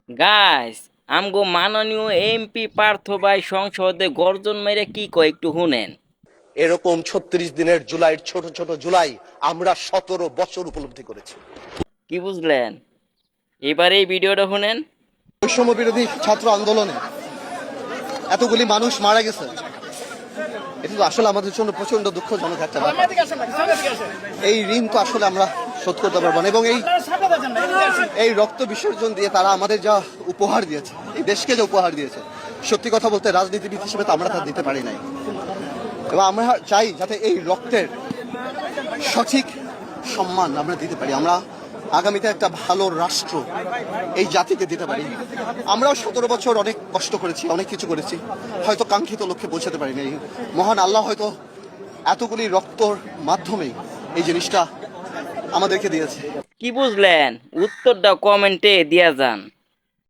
Guys, আমগো মাননীয় MP Partha ভাই সংসদে গর্জন মেরে কি কয় একটু শুনেন। এরকম ৩৬ দিনের জুলাইয়ের ছোট ছোট জুলাই আমরা ১৭ বছর উপলব্ধি করেছি। কি বুঝলেন? এবারে এই ভিডিওটা শুনেন। বৈষম্য বিরোধী ছাত্র আন্দোলনে এতগুলি মানুষ মারা গেছে, এটা তো আসলে আমাদের জন্য প্রচন্ড দুঃখজনক একটা ব্যাপার। এই ঋণ তো আসলে আমরা শোধ করতে পারবো না, এবং এই রক্ত বিসর্জন দিয়ে তারা আমাদের যা উপহার দিয়েছে, এই দেশকে যে উপহার দিয়েছে, সত্যি কথা বলতে রাজনীতিবিদ হিসেবে তো আমরা তা দিতে পারি নাই। এবং আমরা চাই যাতে এই রক্তের সঠিক সম্মান আমরা দিতে পারি, আমরা আগামীতে একটা ভালো রাষ্ট্র এই জাতিকে দিতে পারি। আমরাও ১৭ বছর অনেক কষ্ট করেছি, অনেক কিছু করেছি, হয়তো কাঙ্ক্ষিত লক্ষ্যে পৌঁছাতে পারিনি। মহান আল্লাহ হয়তো এতগুলি রক্তর মাধ্যমেই এই জিনিসটা আমাদেরকে দিয়েছে। কি বুঝলেন? উত্তরটা কমেন্টে দিয়া যান।